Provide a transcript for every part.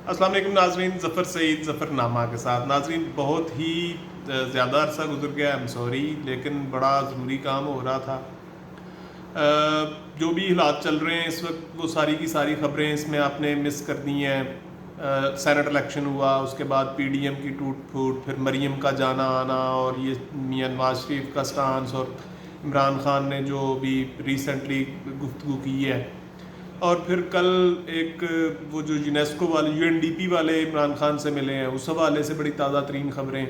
السلام علیکم ناظرین، ظفر سعید ظفر نامہ کے ساتھ. ناظرین بہت ہی زیادہ عرصہ گزر گیا، ایم سوری، لیکن بڑا ضروری کام ہو رہا تھا. جو بھی حالات چل رہے ہیں اس وقت وہ ساری کی ساری خبریں اس میں آپ نے مس کر دی ہیں. سینٹ الیکشن ہوا، اس کے بعد پی ڈی ایم کی ٹوٹ پھوٹ، پھر مریم کا جانا آنا، اور یہ میاں نواز شریف کا سٹانس، اور عمران خان نے جو بھی ریسنٹلی گفتگو کی ہے، اور پھر کل ایک وہ جو یونیسکو والے یو این ڈی پی والے عمران خان سے ملے ہیں، اس حوالے سے بڑی تازہ ترین خبریں.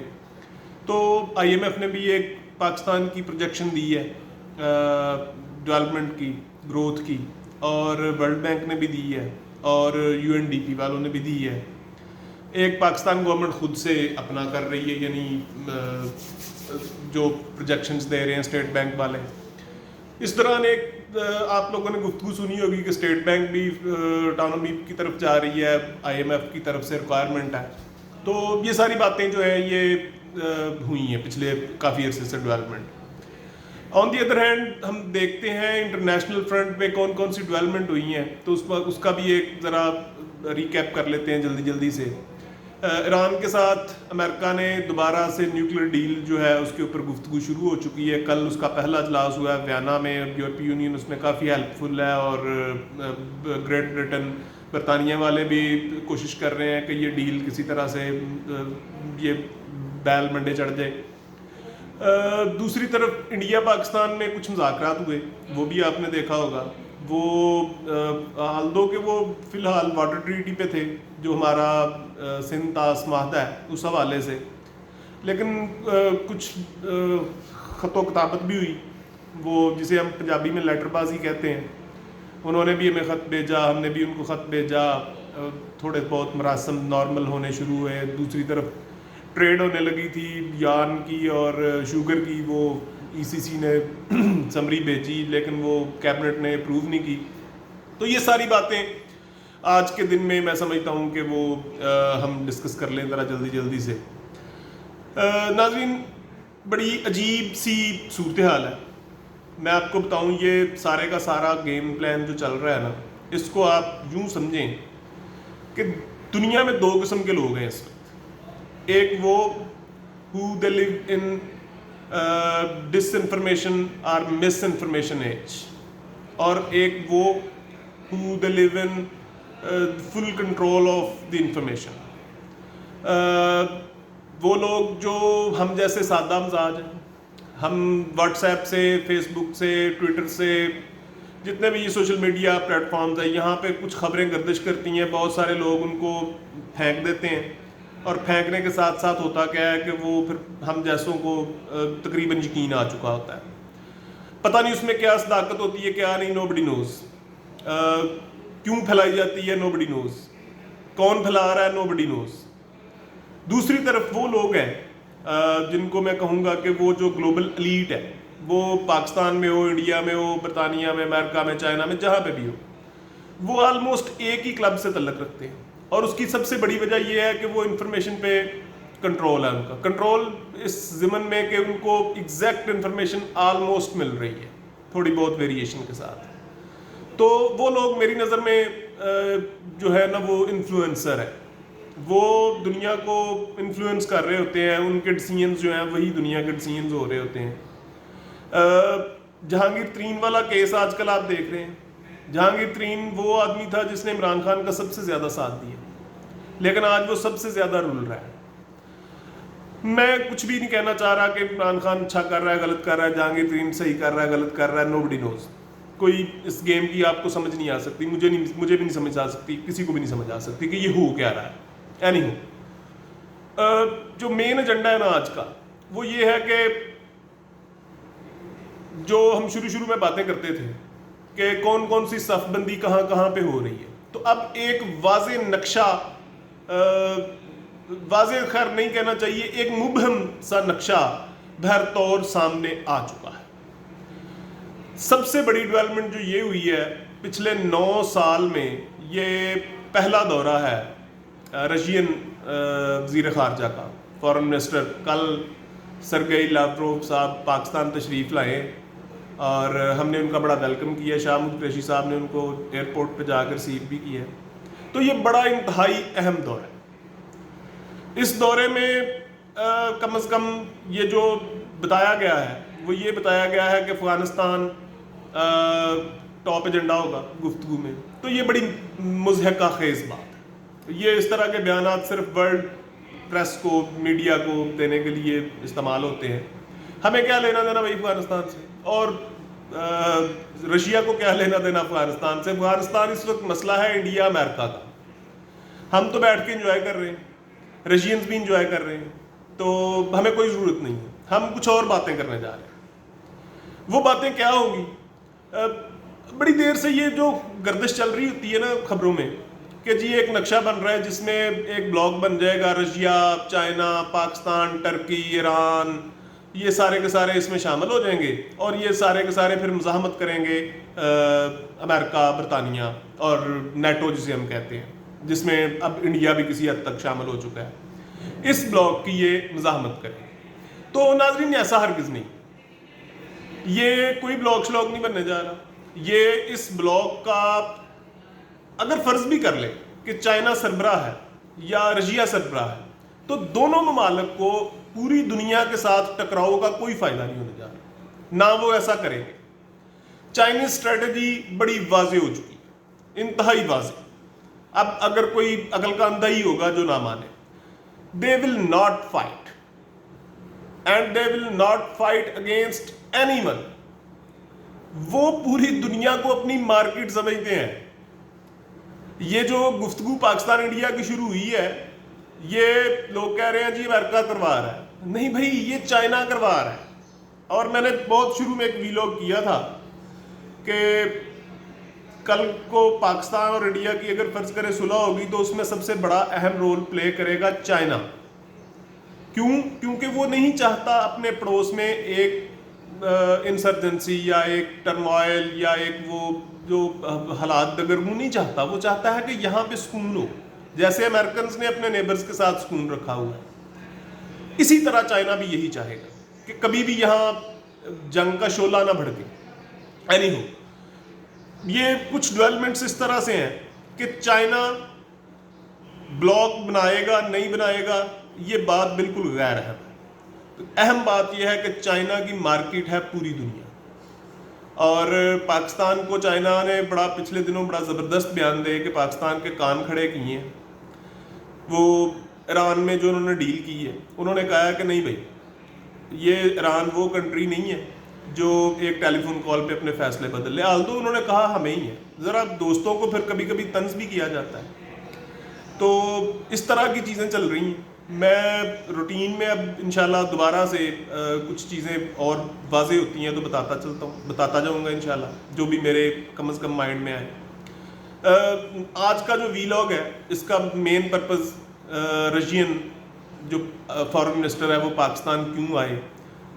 تو آئی ایم ایف نے بھی ایک پاکستان کی پروجیکشن دی ہے ڈیولپمنٹ کی، گروتھ کی، اور ورلڈ بینک نے بھی دی ہے، اور یو این ڈی پی والوں نے بھی دی ہے. ایک پاکستان گورنمنٹ خود سے اپنا کر رہی ہے، یعنی جو پروجیکشنز دے رہے ہیں اسٹیٹ بینک والے. اس دوران ایک آپ لوگوں نے گفتگو سنی ہوگی کہ اسٹیٹ بینک بھی اٹانومی کی طرف جا رہی ہے، آئی ایم ایف کی طرف سے ریکوائرمنٹ ہے. تو یہ ساری باتیں جو ہیں یہ ہوئی ہیں پچھلے کافی عرصے سے development. On the other hand ہم دیکھتے ہیں انٹرنیشنل فرنٹ پہ کون کون سی ڈیولپمنٹ ہوئی ہیں، تو اس کا بھی ایک ذرا ریکیپ کر لیتے ہیں جلدی سے. ایران کے ساتھ امریکہ نے دوبارہ سے نیوکلیر ڈیل جو ہے اس کے اوپر گفتگو شروع ہو چکی ہے. کل اس کا پہلا اجلاس ہوا ہے ویانا میں. یورپی یونین اس میں کافی ہیلپ فل ہے، اور گریٹ برٹن، برطانیہ والے بھی کوشش کر رہے ہیں کہ یہ ڈیل کسی طرح سے یہ بیل منڈے چڑھ جائے. دوسری طرف انڈیا پاکستان میں کچھ مذاکرات ہوئے، وہ بھی آپ نے دیکھا ہوگا. وہ آلدو کہ وہ فی الحال واٹر ٹریٹی پہ تھے جو ہمارا سندھ طاس معاہدہ ہے اس حوالے سے، لیکن کچھ خط و کتابت بھی ہوئی، وہ جسے ہم پنجابی میں لیٹر بازی کہتے ہیں. انہوں نے بھی ہمیں خط بھیجا، ہم نے بھی ان کو خط بھیجا. تھوڑے بہت مراسم نارمل ہونے شروع ہوئے. دوسری طرف ٹریڈ ہونے لگی تھی یارن کی اور شوگر کی. وہ ای سی سی نے سمری بھیجی، لیکن وہ کیبنٹ نے اپروو نہیں کی. تو یہ ساری باتیں آج کے دن میں سمجھتا ہوں کہ وہ ہم ڈسکس کر لیں ذرا جلدی سے. ناظرین بڑی عجیب سی صورتحال ہے. میں آپ کو بتاؤں، یہ سارے کا سارا گیم پلان جو چل رہا ہے نا، اس کو آپ یوں سمجھیں کہ دنیا میں دو قسم کے لوگ ہیں اس وقت. ایک وہ who they live in disinformation or misinformation age، اور ایک وہ who they live in full control of the information. وہ لوگ جو ہم جیسے سادہ مزاج ہیں، ہم واٹس ایپ سے، فیس بک سے، ٹویٹر سے، جتنے بھی یہ سوشل میڈیا پلیٹ فارمز ہیں، یہاں پہ کچھ خبریں گردش کرتی ہیں، بہت سارے لوگ ان کو پھینک دیتے ہیں، اور پھینکنے کے ساتھ ساتھ ہوتا کیا ہے کہ وہ پھر ہم جیسوں کو تقریباً یقین آ چکا ہوتا ہے. پتہ نہیں اس میں کیا صداقت ہوتی ہے، کیا نہیں، نو بڈی نوز. کیوں پھیلائی جاتی ہے، نو بڈی نوز. کون پھیلا رہا ہے، نو بڈی نوز. دوسری طرف وہ لوگ ہیں جن کو میں کہوں گا کہ وہ جو گلوبل ایلیٹ ہے، وہ پاکستان میں ہو، انڈیا میں ہو، برطانیہ میں، امریکہ میں، چائنا میں، جہاں پہ بھی ہو، وہ آلموسٹ ایک ہی کلب سے تعلق رکھتے ہیں. اور اس کی سب سے بڑی وجہ یہ ہے کہ وہ انفارمیشن پہ کنٹرول ہے. ان کا کنٹرول اس ضمن میں کہ ان کو ایگزیکٹ انفارمیشن آلموسٹ مل رہی ہے، تھوڑی بہت ویریشن کے ساتھ. تو وہ لوگ میری نظر میں جو ہے نا، وہ انفلوئنسر ہے. وہ دنیا کو انفلوئنس کر رہے ہوتے ہیں. ان کے ڈیسیژنز جو ہیں وہی دنیا کے ڈیسیژنز ہو رہے ہوتے ہیں. جہانگیر ترین والا کیس آج کل آپ دیکھ رہے ہیں. جہانگیر ترین وہ آدمی تھا جس نے عمران خان کا سب سے زیادہ ساتھ دیا، لیکن آج وہ سب سے زیادہ رول رہا ہے. میں کچھ بھی نہیں کہنا چاہ رہا کہ عمران خان اچھا کر رہا ہے، غلط کر رہا ہے، جہانگیر ترین صحیح کر رہا ہے، غلط کر رہا ہے. نو بڈی نوز. کوئی اس گیم کی آپ کو سمجھ نہیں آ سکتی، مجھے بھی نہیں سمجھ آ سکتی، کسی کو بھی نہیں سمجھ آ سکتی کہ یہ ہو کیا رہا ہے. اینی ہو، جو مین ایجنڈا ہے نا آج کا، وہ یہ ہے کہ جو ہم شروع میں باتیں کرتے تھے کہ کون کون سی صف بندی کہاں کہاں پہ ہو رہی ہے، تو اب ایک واضح نقشہ، واضح خیر نہیں کہنا چاہیے، ایک مبہم سا نقشہ بہر طور سامنے آ چکا ہے. سب سے بڑی ڈیولپمنٹ جو یہ ہوئی ہے پچھلے 9 سال میں، یہ پہلا دورہ ہے رشین وزیر خارجہ کا، فارن منسٹر. کل سرگئی لاوروف صاحب پاکستان تشریف لائے اور ہم نے ان کا بڑا ویلکم کیا. شاہ محمود قریشی صاحب نے ان کو ایئرپورٹ پہ جا کر ریسیو بھی کیا. تو یہ بڑا انتہائی اہم دور ہے. اس دورے میں کم از کم یہ جو بتایا گیا ہے وہ یہ بتایا گیا ہے کہ افغانستان ٹاپ ایجنڈا ہوگا گفتگو میں. تو یہ بڑی مضحکہ خیز بات ہے. یہ اس طرح کے بیانات صرف ورلڈ پریس کو, میڈیا کو دینے کے لیے استعمال ہوتے ہیں. ہمیں کیا لینا دینا بھائی افغانستان سے, اور رشیا کو کیا لینا دینا افغانستان سے. افغانستان اس وقت مسئلہ ہے انڈیا امریکہ کا. ہم تو بیٹھ کے انجوائے کر رہے ہیں, رشینز بھی انجوائے کر رہے ہیں, تو ہمیں کوئی ضرورت نہیں ہے. ہم کچھ اور باتیں کرنے جا رہے ہیں. وہ باتیں کیا ہوں گی؟ بڑی دیر سے یہ جو گردش چل رہی ہوتی ہے نا خبروں میں کہ جی ایک نقشہ بن رہا ہے جس میں ایک بلاک بن جائے گا, Russia, China, Pakistan, Turkey, Iran, یہ سارے کے سارے اس میں شامل ہو جائیں گے, اور یہ سارے کے سارے پھر مزاحمت کریں گے امریکہ, برطانیہ اور نیٹو جسے ہم کہتے ہیں, جس میں اب انڈیا بھی کسی حد تک شامل ہو چکا ہے. اس بلاک کی یہ مزاحمت کریں. تو ناظرین ایسا ہرگز نہیں, یہ کوئی بلاک شلاک نہیں بننے جا رہا. یہ اس بلاک کا اگر فرض بھی کر لے کہ چائنا سربراہ ہے یا رشیا سربراہ ہے, تو دونوں ممالک کو پوری دنیا کے ساتھ ٹکراؤ کا کوئی فائدہ نہیں ہونے جا رہا, نہ وہ ایسا کریں گے. چائنیز اسٹریٹجی بڑی واضح ہو چکی, انتہائی واضح. اب اگر کوئی عقل کا اندھا ہی ہوگا جو نہ مانے, they will not fight and they will not fight against anyone. وہ پوری دنیا کو اپنی مارکیٹ سمجھتے ہیں. یہ جو گفتگو پاکستان انڈیا کی شروع ہوئی ہے, یہ لوگ کہہ رہے ہیں جی امریکہ کروا رہا ہے. نہیں بھائی, یہ چائنا کروا رہا ہے. اور میں نے بہت شروع میں ایک ویلاگ کیا تھا کہ کل کو پاکستان اور انڈیا کی اگر فرض کرے صلح ہوگی تو اس میں سب سے بڑا اہم رول پلے کرے گا چائنا. کیوں؟ کیونکہ وہ نہیں چاہتا اپنے پڑوس میں ایک انسرجنسی یا ایک ٹرموائل یا ایک وہ جو حالات دگرگوں نہیں چاہتا. وہ چاہتا ہے کہ یہاں پہ سکون ہو, جیسے امریکنز نے اپنے نیبرز کے ساتھ سکون رکھا ہوا ہے. اسی طرح چائنا بھی یہی چاہے گا کہ کبھی بھی یہاں جنگ کا شعلہ نہ بھڑکے. اینی ہو, یہ کچھ ڈیولپمنٹس اس طرح سے ہیں کہ چائنا بلاک بنائے گا نہیں بنائے گا, یہ بات بالکل غیر اہم ہے. اہم بات یہ ہے کہ چائنا کی مارکیٹ ہے پوری دنیا, اور پاکستان کو چائنا نے بڑا پچھلے دنوں بڑا زبردست بیان دے کہ پاکستان کے کان کھڑے کیے ہیں. وہ ایران میں جو انہوں نے ڈیل کی ہے, انہوں نے کہا کہ نہیں بھائی, یہ ایران وہ کنٹری نہیں ہے جو ایک ٹیلی فون کال پہ اپنے فیصلے بدل لے. آلدو انہوں نے کہا ہمیں ہی ہے. ذرا دوستوں کو پھر کبھی کبھی طنز بھی کیا جاتا ہے. تو اس طرح کی چیزیں چل رہی ہیں. میں روٹین میں اب انشاءاللہ دوبارہ سے کچھ چیزیں اور واضح ہوتی ہیں تو بتاتا جاؤں گا انشاءاللہ, جو بھی میرے کم از کم مائنڈ میں آئے. آج کا جو ویلاگ ہے اس کا مین پرپز رشین جو فارن منسٹر ہے وہ پاکستان کیوں آئے,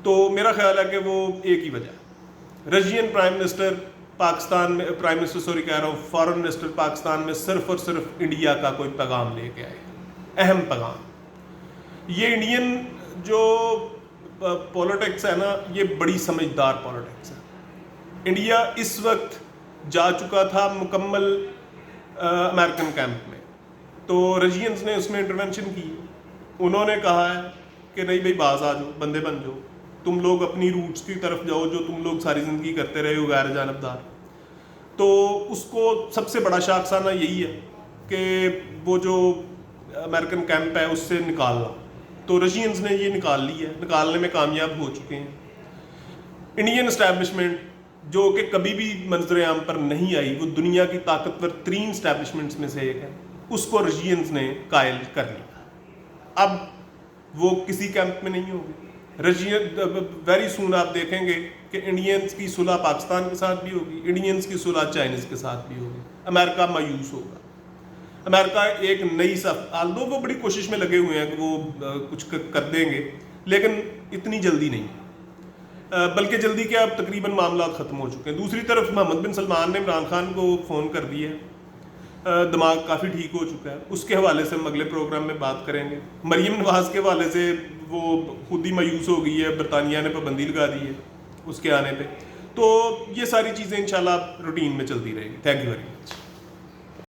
تو میرا خیال ہے کہ وہ ایک ہی وجہ ہے. رشین پرائم منسٹر پاکستان میں, پرائم منسٹر سوری کہہ رہا ہوں, فارن منسٹر پاکستان میں صرف اور صرف انڈیا کا کوئی پیغام لے کے آئے, اہم پیغام. یہ انڈین جو پولیٹکس ہے نا, یہ بڑی سمجھدار پولیٹکس ہے. انڈیا اس وقت جا چکا تھا مکمل امریکن کیمپ میں, تو رشینز نے اس میں انٹرونشن کی. انہوں نے کہا ہے کہ نہیں بھائی باز آ جاؤ, بندے بن جاؤ, تم لوگ اپنی روٹس کی طرف جاؤ جو تم لوگ ساری زندگی کرتے رہے ہو, غیر جانبدار. تو اس کو سب سے بڑا شاخسانہ یہی ہے کہ وہ جو امریکن کیمپ ہے اس سے نکالنا. تو رشینز نے یہ نکال لی ہے, نکالنے میں کامیاب ہو چکے ہیں. انڈین اسٹیبلشمنٹ جو کہ کبھی بھی منظر عام پر نہیں آئی, وہ دنیا کی طاقتور ترین اسٹیبلشمنٹس میں سے ایک ہے, اس کو رشینز نے قائل کر لیا. اب وہ کسی کیمپ میں نہیں ہوگی. ویری سون آپ دیکھیں گے کہ انڈینز کی صلح پاکستان کے ساتھ بھی ہوگی, انڈینز کی صلح چائنیز کے ساتھ بھی ہوگی. امریکہ مایوس ہوگا. امریکہ ایک نئی آلدو وہ بڑی کوشش میں لگے ہوئے ہیں کہ وہ کچھ کر دیں گے, لیکن اتنی جلدی نہیں, بلکہ جلدی کیا اب تقریباً معاملات ختم ہو چکے ہیں. دوسری طرف محمد بن سلمان نے عمران خان کو فون کر دیا, دماغ کافی ٹھیک ہو چکا ہے. اس کے حوالے سے ہم اگلے پروگرام میں بات کریں گے. مریم نواز کے حوالے سے وہ خود ہی مایوس ہو گئی ہے, برطانیہ نے پابندی لگا دی ہے اس کے آنے پہ. تو یہ ساری چیزیں انشاءاللہ روٹین میں چلتی رہے گی. Thank you very much.